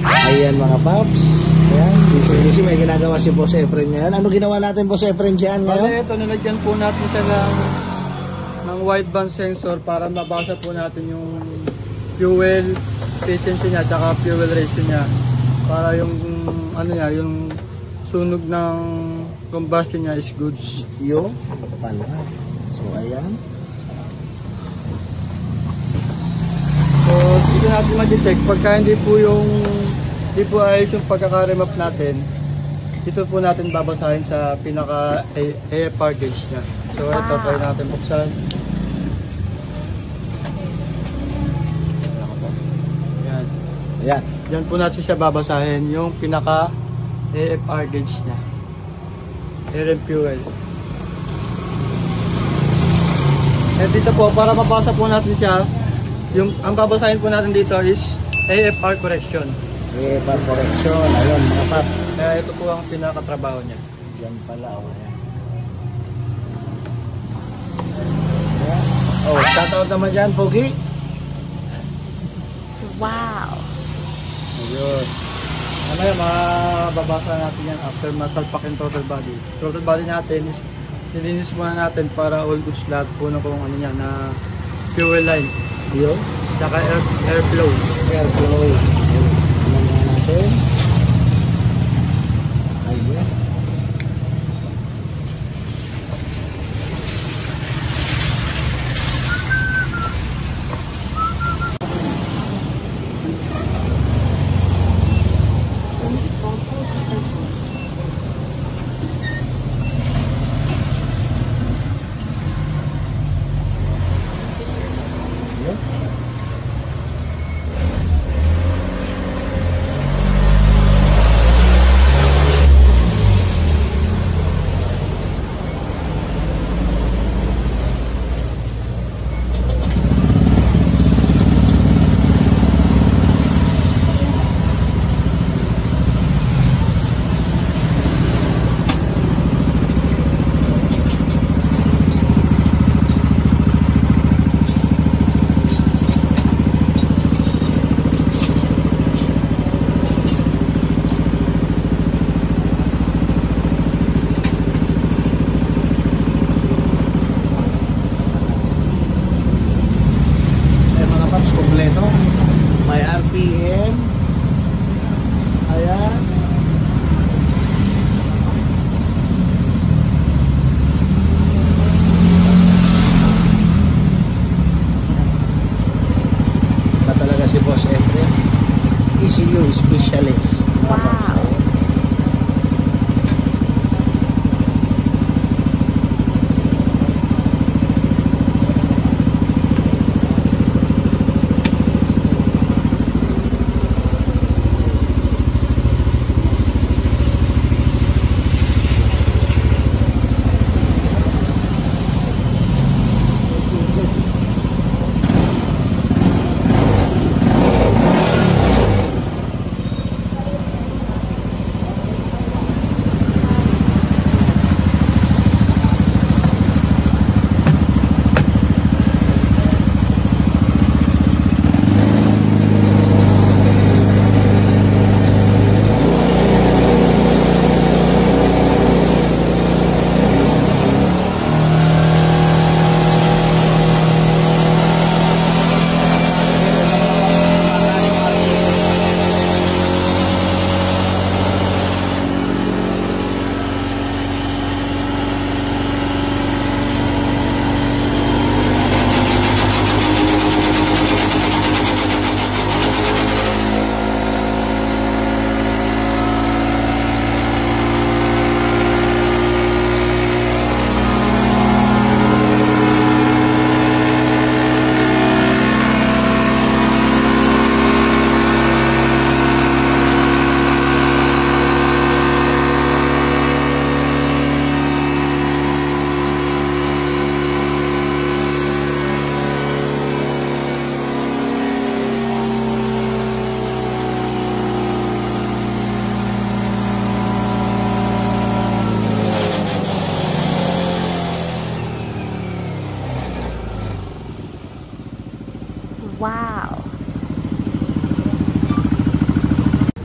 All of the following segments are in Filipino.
Ayan mga paps. Ayan, busy may ginagawa si Boss Efren ngayon. Ano ginawa natin Boss Efren dyan ngayon? Bale, ito nilagyan po natin siya ng wideband sensor para mabasa po natin yung fuel efficiency niya at fuel ratio niya. Para yung ano niya, yung sunog ng combustion niya is goods. Yung pala. So ayan. So dito natin mag-check pagka hindi po ayos yung pagkaka-remap natin. Dito po natin babasahin sa pinaka AFR gauge niya. So ito try natin buksan. Ayan. Ayan. Diyan po natin siya babasahin yung pinaka AFR gauge niya. Air and fuel. And dito po para mabasa po natin siya, ang babasahin po natin dito is AFR correction. AFR correction. Ayun mga paps. Kaya ito po ang pinakatrabaho niya. Yan pala. Ayan. Ayan. Oh, shoutout naman dyan, Pogi. Wow. Ayun. Mamaya mababasa natin yan after masalpak yung throttle body. Throttle body natin is nilinis muna natin para all goods lahat po na kung ano niya na fuel line. Yun. Tsaka airflow. Airflow. Ayun. Alam nga natin. Ayun. May RPM. Ayan. Ba talaga si Boss Efren? ECU specialist. Wow.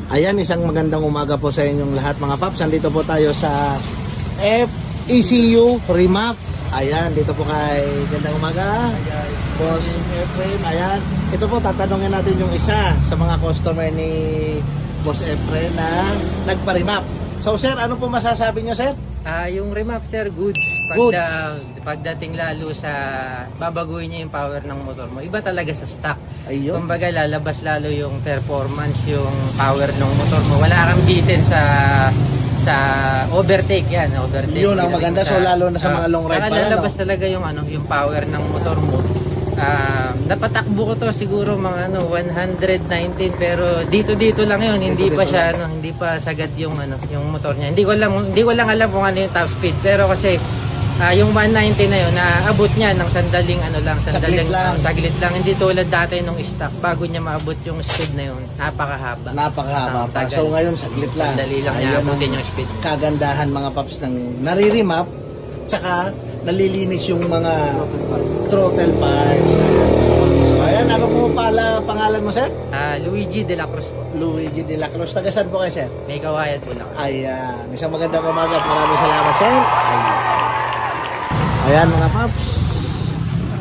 Ayan, isang magandang umaga po sa inyong lahat mga paps. Nandito po tayo sa ECU Remap. Ayan, dito po kay gandang umaga, Boss Efren. Ayan, ito po tatanungin natin yung isa sa mga customer ni Boss Efren na nagpa-remap. So sir, ano po masasabi niyo sir? Yung remap sir, goods. Goods. Pagdating lalo sa babaguhin niya yung power ng motor mo, iba talaga sa stock. Ayun. Kumbaga lalabas lalo yung performance, yung power ng motor mo. Wala kang bitin sa overtake yan, overtake. Yun ang maganda, so lalo na sa mga long ride pala, lalabas talaga yung power ng motor mo. Napatakbo ko to siguro mga 119, pero dito lang yun, hindi pa siya hindi pa sagad yung motor niya. Hindi ko lang alam kung ano yung top speed, pero kasi yung 190 na yun, naabot niya ng saglit lang. Hindi tulad dati nung stock, bago niya maabot yung speed na yun, napakahaba pa. So ngayon saglit lang. Sandali lang niya abutin yung speed. Kagandahan mga paps ng nare-remap, tsaka nalilinis yung mga throttle parts. So ayan, ano po pala pangalan mo sir? Luigi de la Cruz po. Luigi de la Cruz. Taga saan po kayo sir? May Kawayan po lang. Ayan, isang magandang umaga at maraming salamat sir. Ayan mga paps,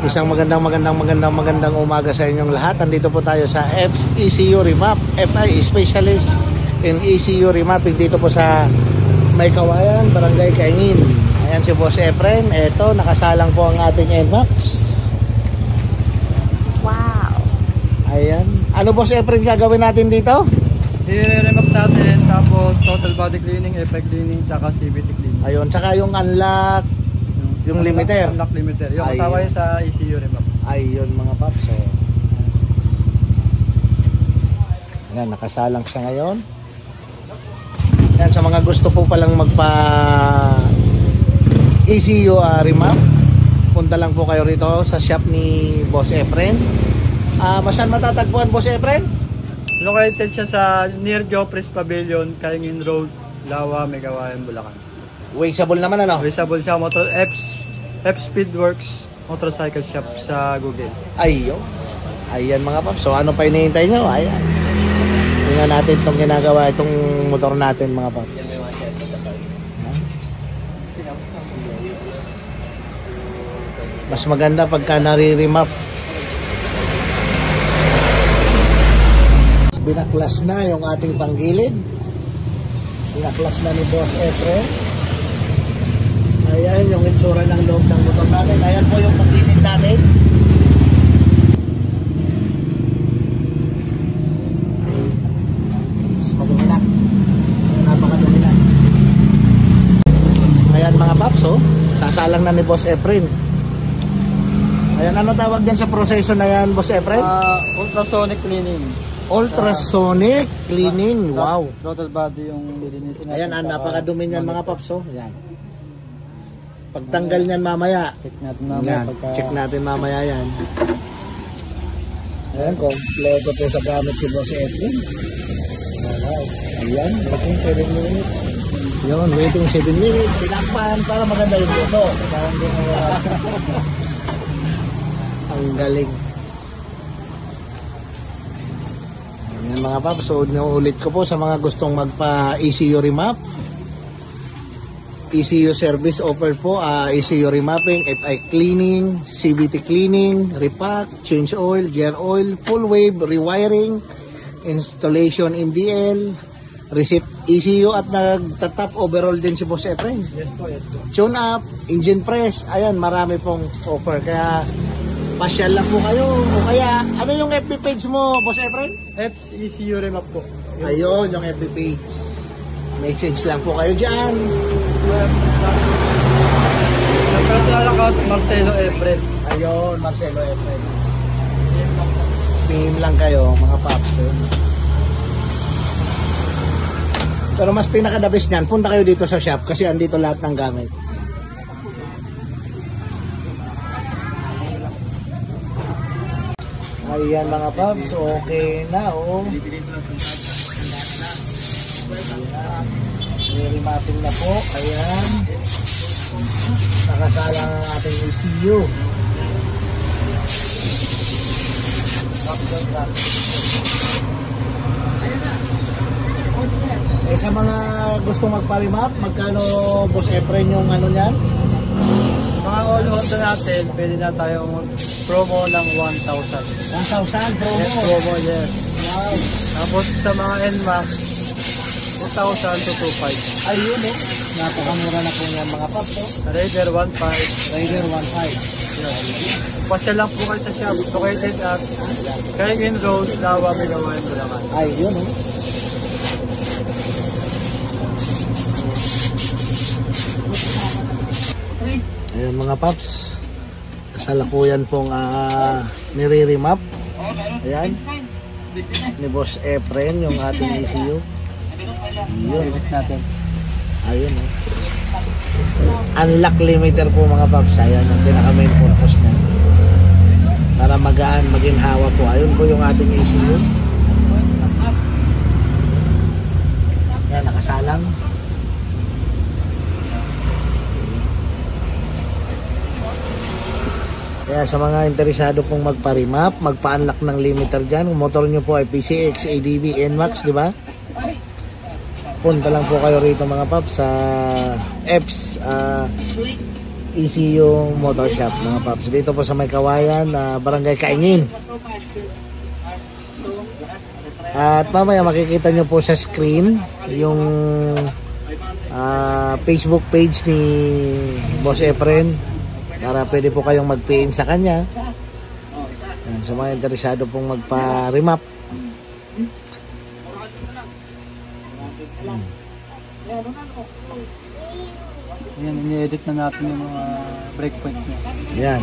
isang magandang umaga sa inyong lahat. Andito po tayo sa ECU Remap, FI Specialist in ECU Remapping dito po sa May Kawayan, Barangay Kaingin. Ayan si Boss Efren. Eto, nakasalang po ang ating NMAX. Wow. Ayan. Ano Boss Efren gagawin natin dito? I-remap natin, tapos total body cleaning, effect cleaning, tsaka CVT cleaning. Ayun, tsaka yung unlock, yung limiter. Unlock limiter. Yung kasama yun sa ECU remap. Ayun mga paps. So, ayan, nakasalang siya ngayon. Ayan, sa mga gusto po palang magpa ECU remap, punta lang po kayo rito sa shop ni Boss Efren. Saan matatagpuan Boss Efren? Located siya sa near Jopres Pavilion, Kaingin Road, Lawa, May Kawayan, Bulacan. Wasteable naman ano? Visible siya, F Speedworks Motorcycle Shop sa Google. Ayun. Ayan mga paps. So ano pa hinihintay nyo? Ayan. Tingnan natin itong ginagawa, itong motor natin mga paps. Mas maganda pagka nare-remap. Binaklas na yung ating panggilid. Binaklas na ni Boss Efren. Ayan yung itsura ng loob ng motor natin. Ayan po yung panggilid natin. Madumi na. Napakadumi na. Ayan mga paps, oh. Sasalang na ni Boss Efren. Ayan, ano tawag dyan sa proseso na yan, Boss Efren? Ultrasonic cleaning. Ultrasonic cleaning, wow. Total body yung lilinisin natin. Ayan, napakadumi niyan mga paps, oh. Ayan. Pagtanggal niyan mamaya. Check natin mamaya. Check natin mamaya yan. Ayan, kompleto po sa gamit si Boss Efren. Alright. Ayan, waiting 7 minutes. Yun, waiting 7 minutes. Tinakpan para maganda yung luto. Ang galing. Ayan mga paps, so ulit ko po sa mga gustong magpa ECU remap. ECU service offer po, ECU remapping, FI cleaning, CVT cleaning, repack, change oil, gear oil, full wave, rewiring, installation MDL, receipt ECU at nagtatap overall din si Boss Efren. Yes po, yes po. Tune up, engine press, ayan marami pong offer. Kaya pasyal lang po kayo. O kaya, ano yung FB page mo, Boss Efren? ECU remap po. Ayun, yung FB page. Message lang po kayo dyan. Sa personal account, Marcelo Efren. Ayun, Marcelo Efren. PM lang kayo, mga paps. Pero mas pinaka-the best niyan, punta kayo dito sa shop kasi andito lahat ng gamit. Ayan mga paps, okay na oh. Remapping na po, ayan. Nakasala ang ating ECU. sa mga gustong magpa-remap, magkano Boss Efren yung ano niyan? Mga all Honda natin, pwede na tayong promo ng 1,000. 1,000 promo. Yes, promo, yes. Wow. Tapos sa mga NMAX, 2,000 to 2,500. Ayun eh. Napakamura na po niyan mga paps. Oh. Sa Raider 1,500. Raider 1.5. Pasya lang po kayo sa shop, located at Kaingin Road, Dawa, Megawan, Bulacan. Ayun oh. Ayun mga paps. Kasalukuyan pong nire-remap. Ayan. Ni Boss Efren yung ating ECU. Ayun. natin. Ayun oh. Unlock limiter po mga paps. Ayan yung pinaka main purpose niya. Para magaan, maginhawa po. Ayun po yung ating ECU. Ayan, nakasalang. Kaya sa mga interesado pong magpa-remap, magpa-unlock ng limiter dyan, kung motor nyo po ay PCX, ADB, NMAX, di ba? Punta lang po kayo rito mga paps sa EPS ECU Motor Shop mga paps. Dito po sa May Kawayan, Barangay Kaingin. At mamaya makikita nyo po sa screen yung Facebook page ni Boss Efren. Para pwede po kayong mag-PM sa kanya. Yan, sa mga interesado pong magpa-remap. Yan, ini-edit na natin yung mga breakpoint niya. Yan.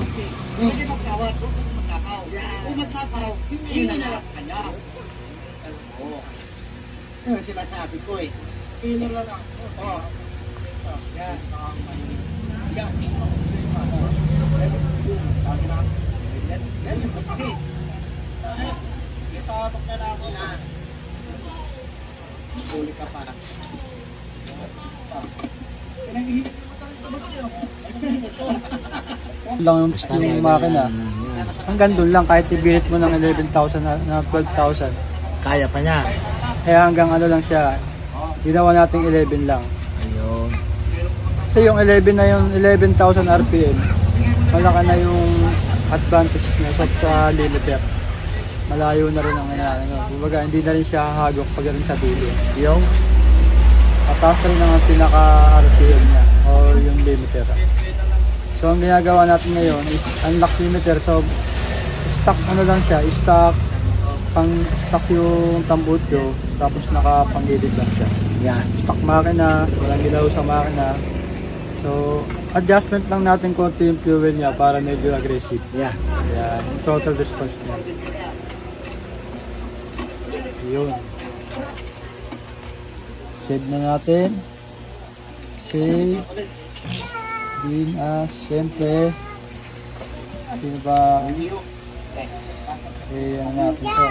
Lang yung makina. Hanggang doon lang, kahit ibilit mo ng 11,000 na 12,000. Kaya pa niya. Kaya hanggang ano lang siya, ginawa nating 11 lang. Ayun. Kasi yung 11 na yung 11,000 RPM, malaki na yung advantage niya sa limiter. Malayo na rin ang ano. Kumbaga, hindi na rin siya hahagok pag rin sa dulo. Yung? Mataas rin ang pinaka-RPM niya o yung limiter. So, ang ginagawa natin ngayon is unlock limiter. So, stock ano lang siya, stock yung tambutyo, tapos nakapanggilid lang siya. Yan. Stock makina, walang ilaw sa makina. So, adjustment lang natin konti yung fuel niya para medyo aggressive. Yan. Yan, yung total response niya. Yun. Save na natin. Save. Din siyempre. Sino ba? Ano natin ito?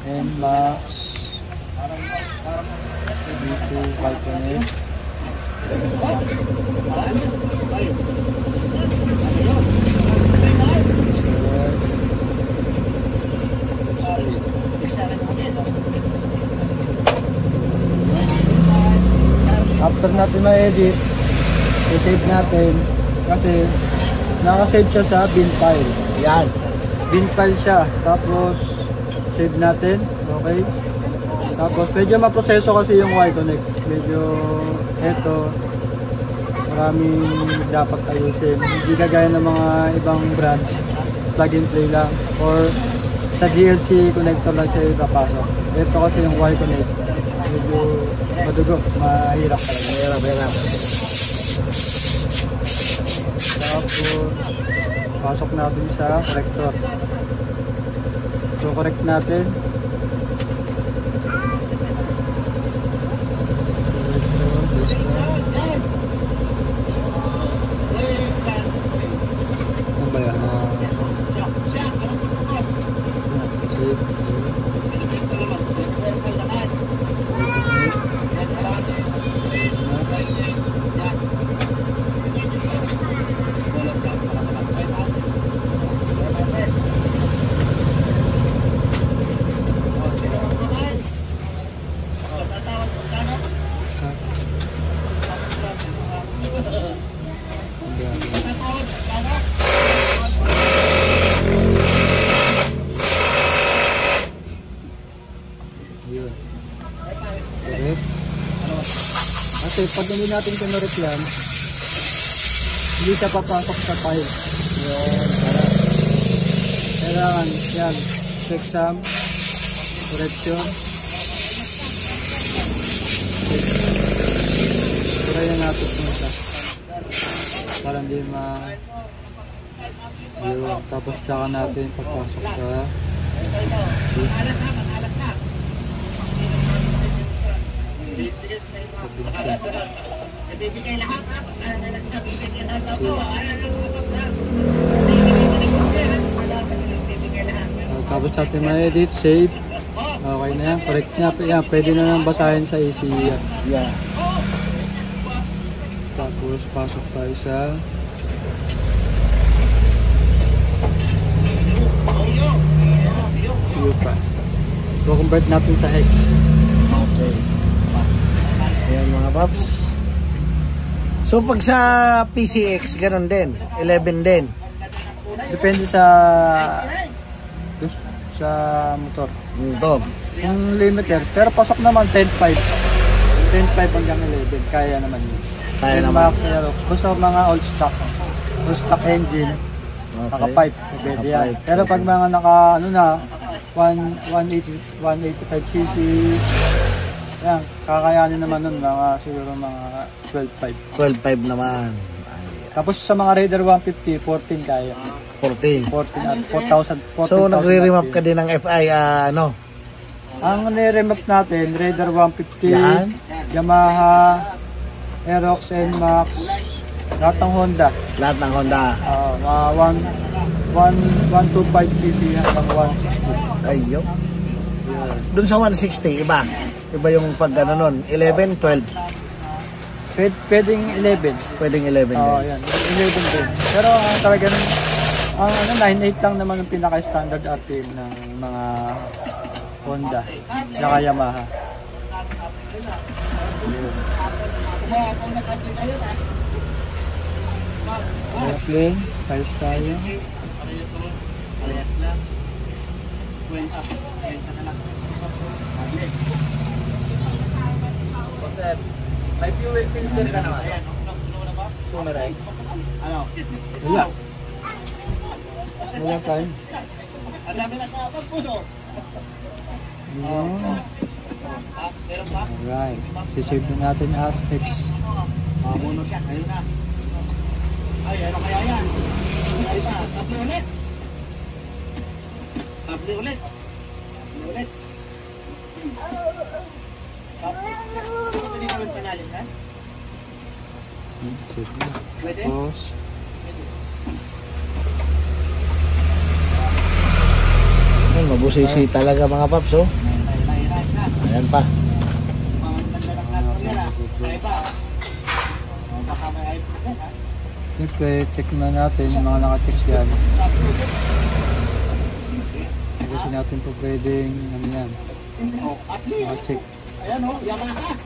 NMAX. Dito, Calcone. After natin ma-edit, i-save natin kasi naka-save siya sa bin file. Yan. Bin file siya. Tapos save natin. Okay. Tapos medyo maproseso kasi yung Y-Connect. Medyo eto maraming dapat ayusin. Hindi kagaya ng mga ibang brand. Plug and play lang. Or sa DLC connector lang siya ipapasok. Ito kasi yung Y-Connect. Medyo madugo. Mahirap talaga. Mahirap. Tapos pasok natin sa corrector. So correct natin. Ano ba yan? Yun. Correct. Kasi pag hindi natin kinurit yan, hindi siya papasok sa file. Yun. Kailangan yan. Checksum. Correction. Kurayan natin ito. Para hindi yun. Tapos tsaka natin papasok sa tapos natin ma-edit, save. Okay na yan, correct na yan. Pwede na nang basahin sa ECU yan. Yeah. Tapos pasok tayo sa pa. So, convert natin sa hex. Okay. Ayan mga paps. So pag sa PCX ganun din, 11 din. Depende sa motor. Ito. Yung limiter, pero pasok naman 10.5. 10.5 hanggang 11, kaya naman yun. Kaya yung naman. Max Aerox, basta mga old stock engine, naka-pipe, pwede yan. Naka-pipe, Pero pag mga naka, 185cc, yan, kakayanin naman nun, siguro mga 12.5. 12.5 naman. Tapos sa mga Raider 150, 14 kaya. 14. 14 at 4,000. So nagre-remap ka din ng FI ano? Ang nire-remap natin, Raider 150, Yan. Yamaha, Aerox, NMAX, lahat ng Honda. Lahat ng Honda. 125cc hanggang 160. Ayun. Doon sa 160, iba. Iba yung pag ano nun, 11, 12. Pwedeng 11. Pwedeng 11 din. Oo, yan. 11 din. Pero talagang, 9.8 lang naman yung pinaka-standard RPM ng mga Honda, saka Yamaha. Yun. Airplane, files tayo. May fuel filter ka naman. Sumerex. Wala. Wala tayo. Alright. Sisave na natin as X. Ay, ano kaya yan? Ay ba? Tatlo ulit. Tatlo ulit. Ulit. Pwede naman panalim, ha? Save na. Pwede? Tapos, Ay, mabusisi talaga mga paps, oh. Ayan pa. siyempre, check na natin yung mga naka-check dyan. Kasi natin po pwedeng, ano yan, naka-check. Ayan, oh, Yamaha.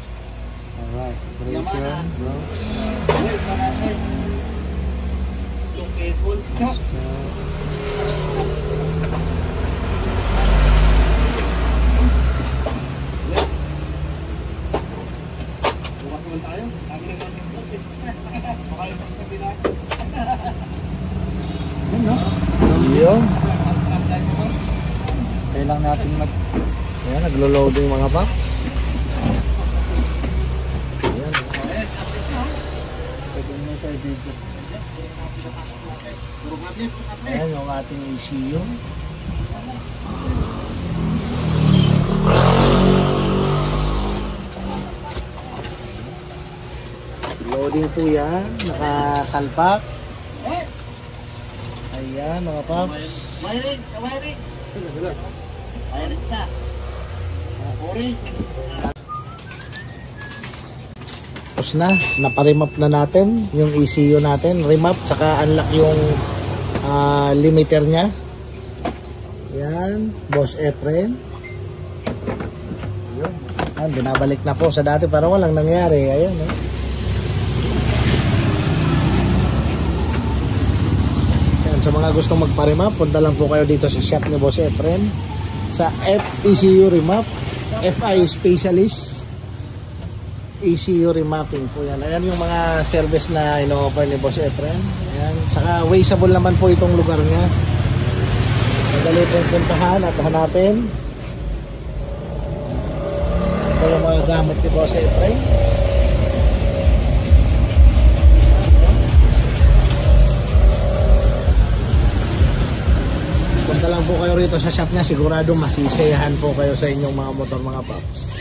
Alright, operation, bro. Yun, no? Yun. Kailang natin Ayan, naglo-loading mga paps. Ayan. pwede nyo sa video. Ayan yung ating ECU. Loading po yan. Nakasalpak. Ayan mga paps. Wiring, wiring. Wiring ka. Wiring. Tapos na, naparemap na natin yung ECU natin. Remap, saka unlock yung limiter niya. Yan, Boss Efren. Yan, binabalik na po sa dati para walang nangyari. Ayan, eh. Yan, sa mga gustong magparemap, punta lang po kayo dito sa shop ni Boss Efren sa ECU Remap. FI Specialist ECU remapping po yan. Ayan yung mga service na ino-offer ni Boss Efren. Ayan. Saka wasteable naman po itong lugar niya. Madali pong puntahan at hanapin. Ito yung mga gamit ni Boss Efren. Punta lang po kayo rito sa shop niya. Sigurado masisiyahan po kayo sa inyong mga motor, mga paps.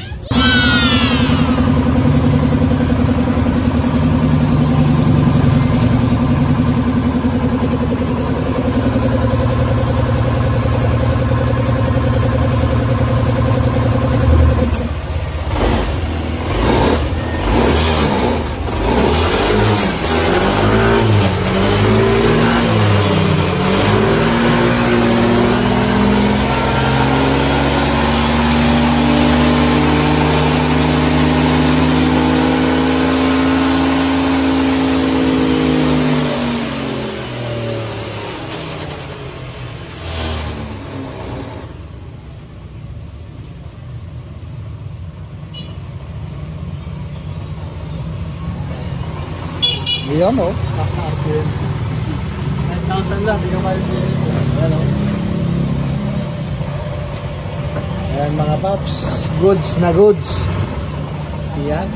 Ayan o. 9,000 lang, yung RPM. Ayan o. Ayan mga paps. Goods na goods. Ayan.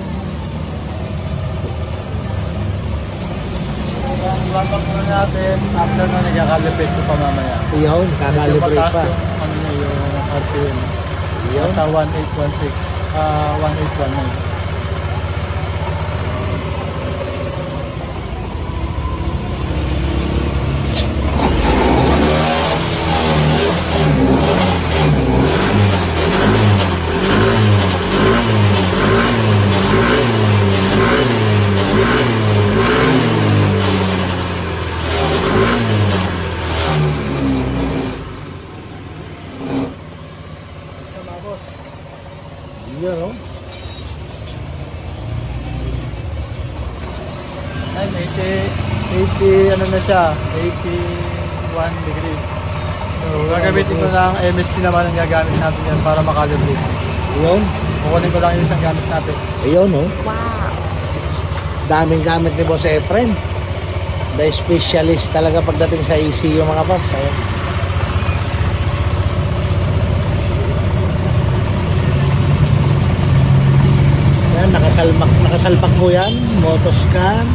Wrap up muna natin. After na nagkakalibrate ko pa mamaya. Ayan. Kakalibrate pa. Ano niya yung RPM. Ayan. Sa 1816. 1819. Ayan o. Ay, 80 ano na siya, 81 degrees. So, gagamitin ko lang MST naman ang gagamit natin yan para makalibrate. Ayan. Kukunin ko lang yung isang gamit natin. Ayan o. Wow. Daming gamit ni Boss Efren. The specialist talaga pagdating sa ECU mga paps. Ayan. Ayan, nakasalpak po yan. Motoscan.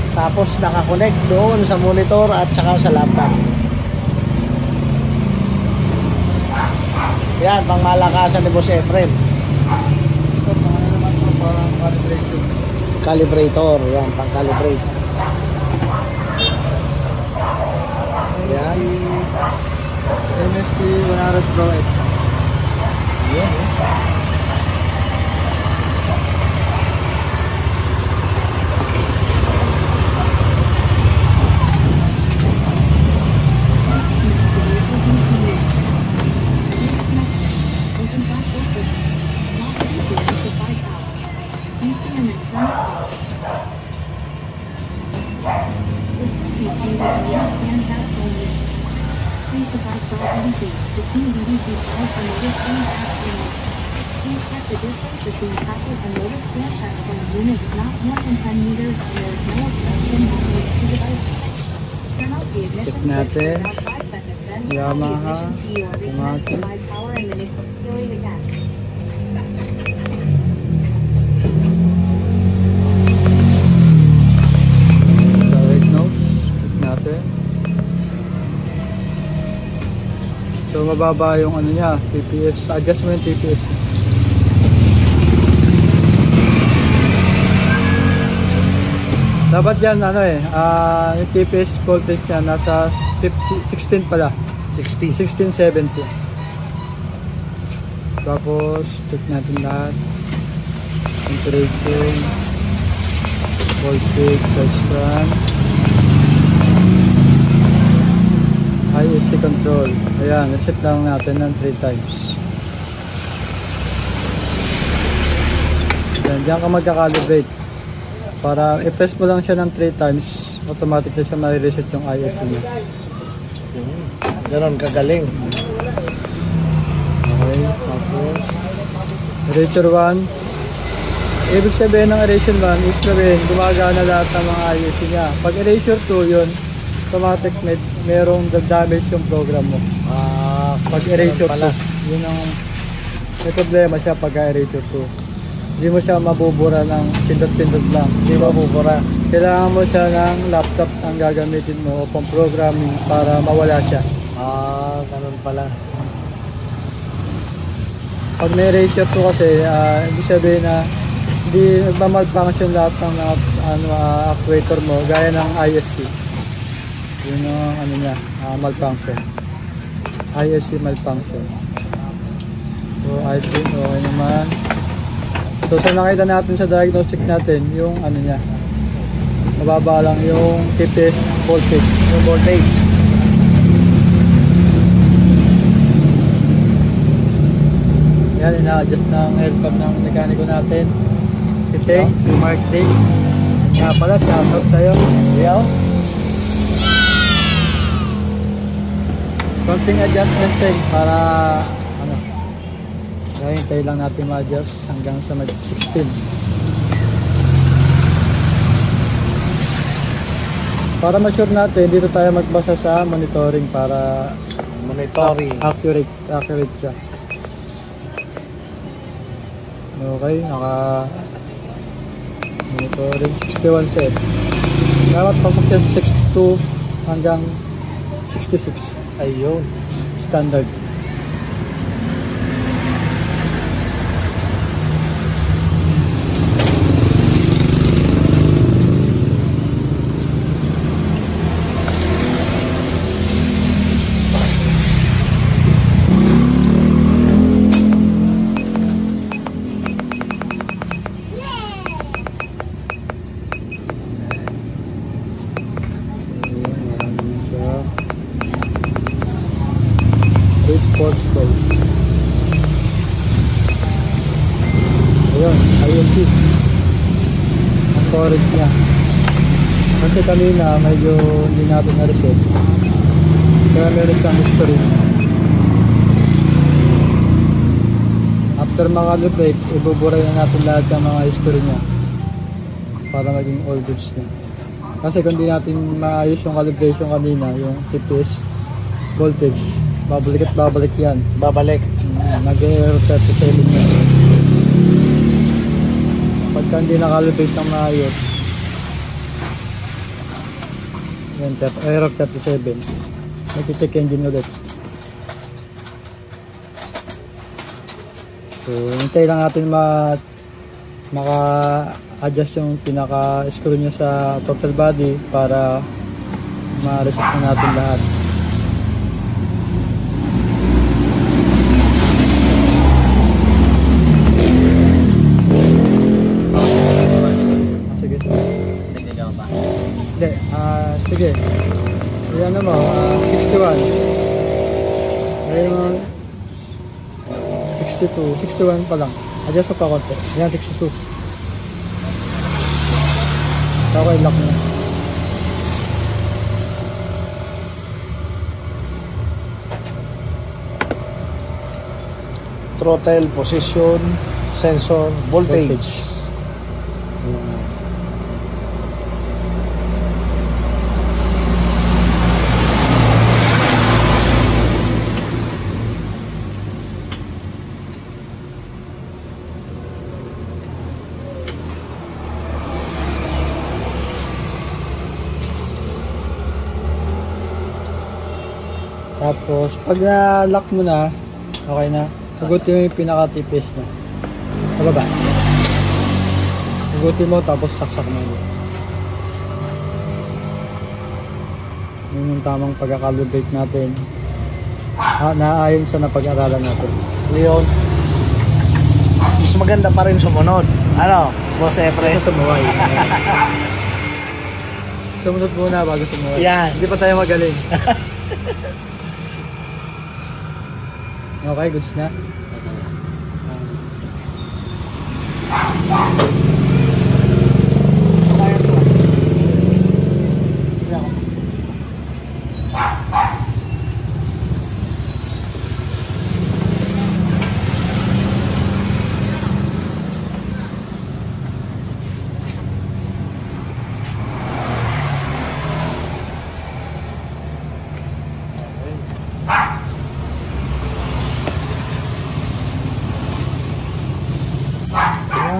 Tapos nakakonect doon sa monitor at saka sa laptop. Yan, pang malakasan ni Boss Efren. Ito, ano naman ito, parang calibration. Calibrator, yan, pang calibrate. Yan. MST 100 Pro X. Yan. Please abide by EDC. The King EDC 5 and motor stand app unit. Please check the distance between traffic and motor stand check when the unit is not more than 10 meters and there is no obstruction between the two devices. Turn off the ignition switch for natin. about 5 seconds, then turn on the Yamaha ignition key or reconnect automatic. by power and manipulate again. Direct nose. Click natin. So mababa yung ano niya, TPS. Adjust mo yung TPS. Dapat yan ano yung TPS voltage niya nasa 16 pala. 60. 1670. Tapos check natin lahat. Temperature, voltage, charge run, ISC control. Ayan, set lang natin ng 3 times. Ayan, diyan ka magka-calibrate. Para i-press mo lang siya ng 3 times, automatic na siya ma-reset yung ISC niya. Ganon kagaling. Okay, tapos Erasure 1. Ibig sabihin ng Erasure 1, ibig sabihin gumagana lahat ng mga ISC niya. Pag Erasure 2, yun, automatic merong damage yung program mo. Pag Erasure 2, yun ang may problema siya pag Erasure 2. Hindi mo siya mabubura ng pindot-pindot lang. Hindi mabubura. Kailangan mo siya ng laptop ang gagamitin mo o pang programming para mawala siya. Ganun pala. Pag may Erasure 2 kasi, ibig sabihin na hindi nagmamalfunction lahat ng actuator mo gaya ng ISC. Yun ang ano niya, malfunction. ISC malfunction. So I think okay naman. So sa nakita natin sa diagnostic natin, yung ano niya, mababa lang yung TPS voltage. Yung voltage. Yan, ina-adjust ng headpump ng mekaniko natin. Si Teng, si Mark Teng. Nga pala, shoutout sa'yo. Yo. Konting adjustment Teng para ano, hintay lang natin ma-adjust hanggang sa mag-16. Para ma-sure natin, dito tayo magbasa sa monitoring para Monitoring. accurate siya. Okay, monitoring 61 set. Dapat pasok siya sa 62 hanggang 66. Ayun. Standard. Ayun, ISC ang correct niya kasi kanina medyo hindi natin na-reset kaya meron siyang history. After maka-lubrate, ibuburay na natin lahat ng mga history niya para maging all goods niya kasi kung di natin maayos yung calibration kanina, yung TPS voltage, babalik at babalik yan. Babalik. Nag-error 37 na. Pagka hindi nakalibate ng maayos, yan, error 37. Nag-check engine ulit. So, hintay lang natin maka-adjust yung pinaka-screw niya sa total body para ma-reset na natin lahat. Hindi, sige. Yan naman, 61. Ngayon, 62, 61 pa lang. Adjust ko pa konti. Yan, 62. Okay, lock na. Throttle, position, sensor, voltage. Tapos, pag na-lock mo na, okay na. Hugutin mo yung pinaka-TPS na. Sa baba. Hugutin mo, tapos saksak mo. Yun yung tamang pagkakalibrate natin. Naayon sa napag-aralan natin. Ngayon, mas maganda pa rin sumunod. Ano? Boss Efren? Basta sumuway. Sumunod muna bago sumuway. Yan. Hindi pa tayo magaling. Okay, goods na.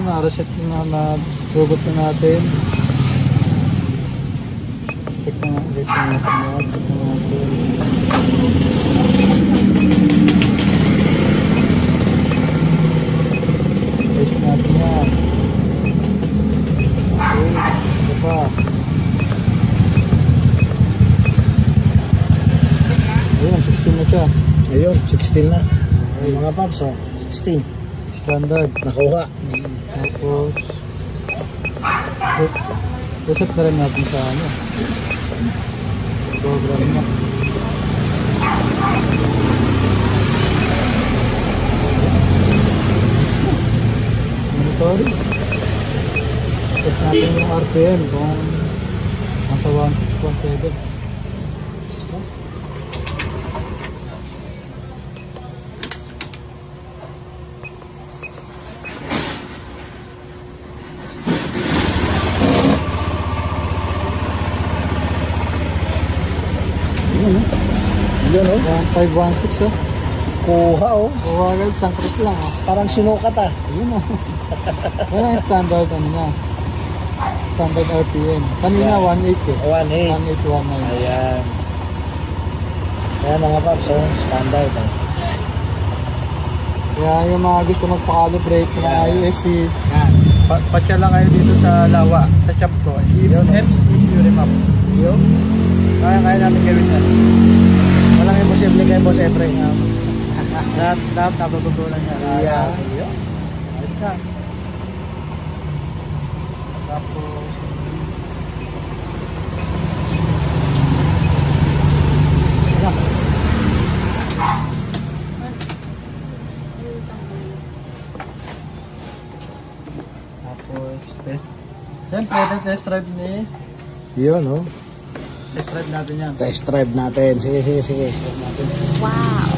Ayan, na-reset na na-robot na natin. Check na nga ulit sa natin yan. Check na natin. Test natin yan. Okay, ito pa. Ayan, 16 na siya. Ayun, 16 na. Ay, mga paps, 16. Standard. Nakuha. Tapos reset na rin natin sa ano, program na. Monitoring. Check natin yung RPM kung nasa 16.7. Yun, oh. 516 oh. Kuha, oh. Kuha agad, sangkot lang oh. Parang sinukat, ah. Ayun oh. Yan ang standard ano na. Standard RPM. Kanina 1.8 eh. 1.8. 1.819. Ayan. Ayan mga paps, oh. Standard, ah. Kaya yung mga gusto magpa-calibrate ng ISC, Yan. patya lang kayo dito sa Lawa, sa shop ko. EFS ECU Remap. Yun. Kaya natin gawin yan. Walang imposible kay Boss Efren. Lahat nababagulan niya. Yeah. Ayos na. Tapos test. Siyempre, test drive ni Yun, oh. test drive natin yan. Test drive natin. Sige, sige, sige. Wow.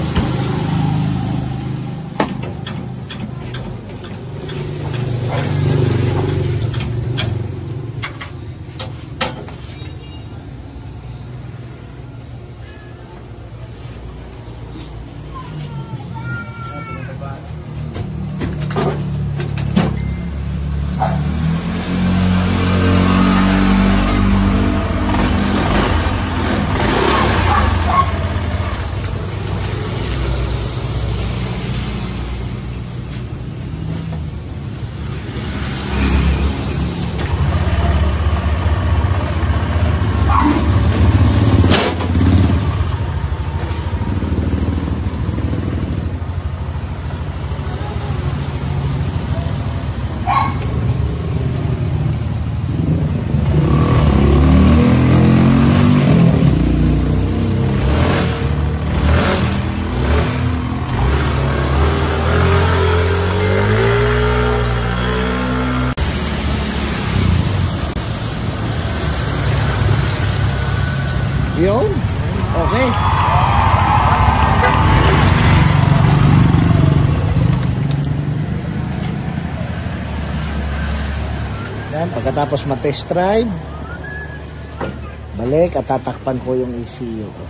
Yun. Okay. Yan, pagkatapos ma-test drive, balik at tatakpan ko yung ECU ko.